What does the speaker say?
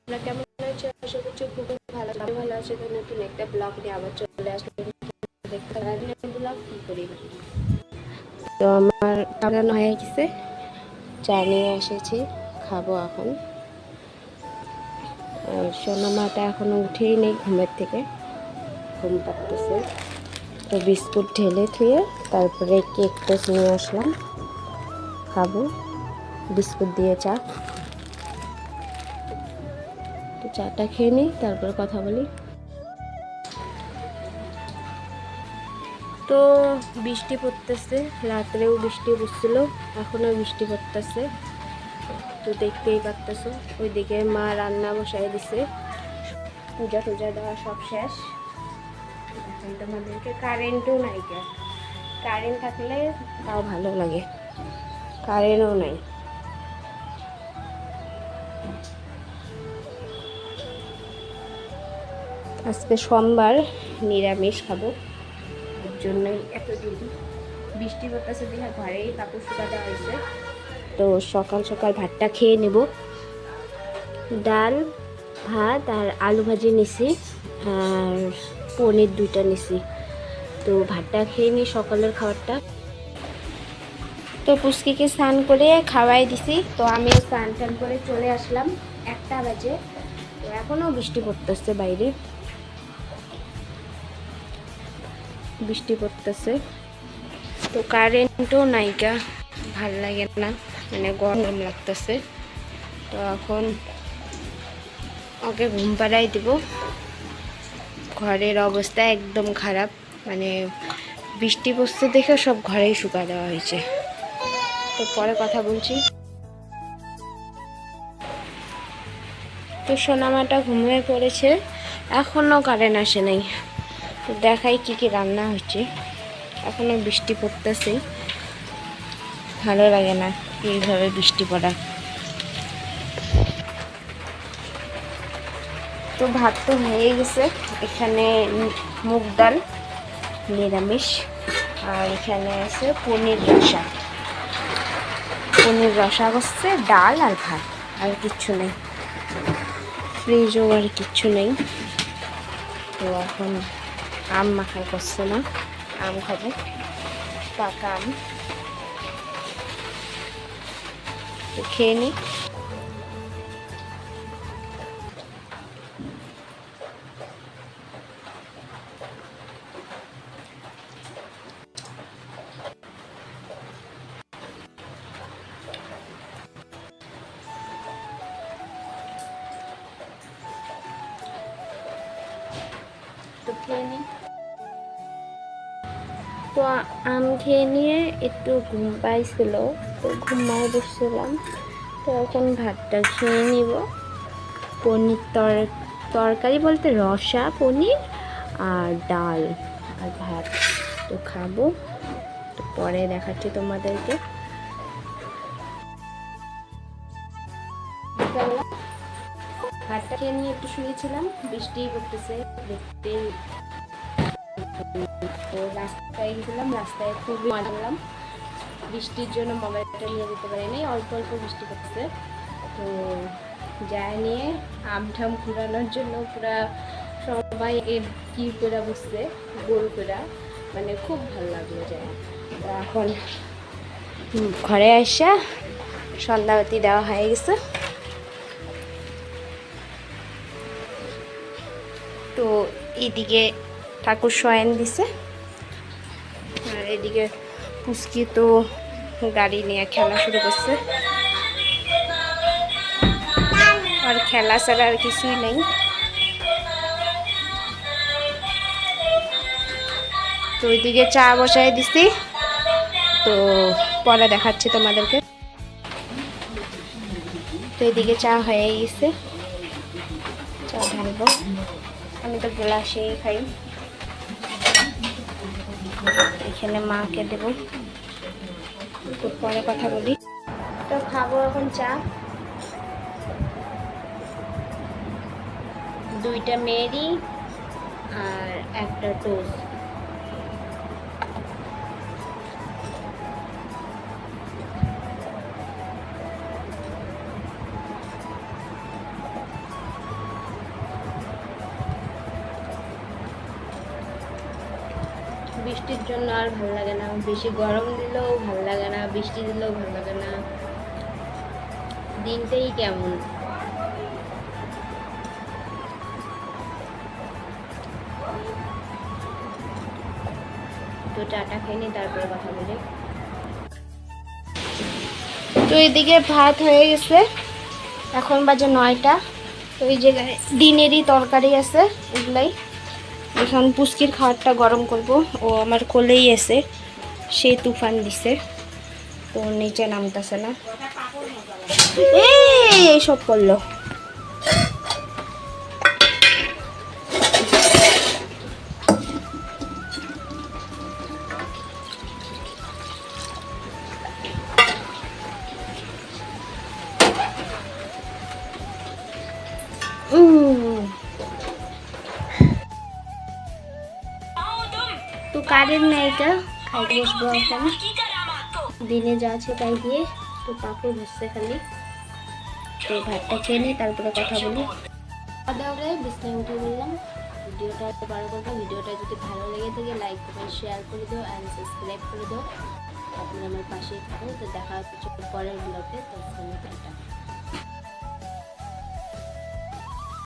তোমরা কেমন আছো? আশা করছি খুবই ভালো আছো। আমি ভালো আছি। তো নতুন একটা ব্লগ নিয়ে আবার চলে আসলাম। দেখতে পারেন ব্লগ কি করি। তো আমার বানানো হয়ে গেছে, চা নিয়ে এসেছি, খাবো এখন। আর সোনামাটা এখনো উঠেই নেই ঘুমের থেকে, ঘুম পাড়তেছে। তো বিস্কুট ঢেলে থুয়ে তারপরে কেক টেক নিয়ে আসলাম, খাবো বিস্কুট দিয়ে চা। তো চাটা খেয়ে নিই, তারপর কথা বলি। তো বৃষ্টি পড়তেছে, রাত্রেও বৃষ্টি পড়ছিল, এখনও বৃষ্টি পড়তেছে। তো দেখতেই পারতেছো, ওইদিকে মা রান্না বসাই দিছে, পূজা টুজা দেওয়া সব শেষ। এখন তোমাদেরকে কারেন্টও নাই, কারেন্ট থাকলে তাও ভালো লাগে, কারেন্টও নাই। আজকে সোমবার, নিরামিষ খাবো, এর জন্যই এত দেরি। বৃষ্টি পড়তেছে দেখে ঘরেই কাপড় শুকা দেওয়া হয়েছে। তো সকাল সকাল ভাতটা খেয়ে নেব। ডাল ভাত আর আলু ভাজি নিছি, আর পনির 2টা নিছি। তো ভাতটা খেয়ে নিই, সকালের খাবারটা। তো পুচকিকে স্নান করে খাওয়াই দিছি। তো আমিও স্নান টান করে চলে আসলাম, 1টা বাজে। তো এখনও বৃষ্টি পড়তেছে, বাইরে বৃষ্টি পড়তেছে। তো কারেন্টও নাইকা, ভাল লাগে না, মানে গরম লাগতেছে। তো এখন ওকে ঘুম পাড়াই দিব। ঘরের অবস্থা একদম খারাপ, মানে বৃষ্টি পড়ছে দেখে সব ঘরেই শুকা দেওয়া হয়েছে। তো পরে কথা বলছি। তো সোনামাটা ঘুমিয়ে পড়েছে, এখনও কারেন্ট আসে নাই। তো দেখাই কি কি রান্না হচ্ছে। এখনও বৃষ্টি পড়তেছে, ভালো লাগে না এইভাবে বৃষ্টি পড়া। তো ভাত তো হয়ে গেছে, এখানে মুগ ডাল নিরামিষ, আর এখানে আছে পনির রসা। পনির রসা করছে, ডাল আর ভাত, আর কিচ্ছু নেই। ফ্রিজও আর কিচ্ছু নেই। তো এখন আম মাখাই করছে না, আম খাবো, পাকা আম। তো খেয়ে নিই। তো খেয়ে নিই। তো আম খেয়ে নিয়ে একটু ঘুম পাইছিল, তো ঘুমায় বসছিলাম। তো এখন ভাতটা খেয়ে নিব। পনির তরকারি বলতে রসা, পনির আর ডাল আর ভাত। তো খাবো, তো পরে দেখাচ্ছি তোমাদেরকে। ভাতটা খেয়ে নিয়ে একটু শুয়েছিলাম, বৃষ্টি পড়তেছে দেখতে। তো রাস্তায় গেছিলাম, রাস্তায় খুবই মজা করলাম। বৃষ্টির জন্য মোবাইলটা নিয়ে যেতে পারি নাই, অল্প অল্প বৃষ্টি পড়তেছে। তো যায় নিয়ে আমঠাম ঘুরানোর জন্য পুরা সবাই কি করে বসছে, গোল করে, মানে খুব ভালো লাগলো যায়। তো এখন ঘরে আসা সন্ধ্যাবতী দেওয়া হয়ে গেছে। তো এদিকে ঠাকুর শয়ন দিছে, আর এদিকে পুচকি তো গাড়ি নিয়ে খেলা শুরু করছে। আর খেলা ছাড়া আর কিছুই নেই। তো ওইদিকে চা বসাই দিছি, তো পরে দেখাচ্ছি তোমাদেরকে। তো এদিকে চা হয়ে গেছে, চা ঢালবো। আমি তো গ্লাসেই খাই, এখানে মাকে দেব। তো পরে কথা বলি। তো খাবো এখন চা, 2টা মেরি আর 1টা টোস্ট। বৃষ্টির জন্য আর ভালো লাগে না, বেশি গরম দিলেও ভালো লাগে না, বৃষ্টি দিলেও ভালো লাগে না, দিনটাই কেমন। তো চাটা খেয়ে নিই, তারপরে কথা বলি। তো এদিকে ভাত হয়ে গেছে, এখন বাজে 9টা। তো এই জায়গায় দিনেরই তরকারি আছে, এগুলাই। এখন পুচকির খাবারটা গরম করব। ও আমার কোলেই আছে, সে তুফান দিছে, তো নিচে নামতেছে না, এই সব করলো। তো কারেন্ট নাই, এটা খাইতে বসবো এখন। দিনে যা আছে তাই দিয়ে তো পাপড় ভাজছে খালি। তো ভাতটা খেয়ে নিই, তারপরে কথা বলি। খাওয়া দাওয়া করে বিছানায় উঠে বললাম ভিডিওটা বড় করবো। ভিডিওটা যদি ভালো লেগে থাকে লাইক কমেন্ট শেয়ার করে দাও অ্যান্ড সাবস্ক্রাইব করে দাও। আপনি আমার পাশেই থাকুন। তো দেখা হচ্ছে পরের ব্লগে। তো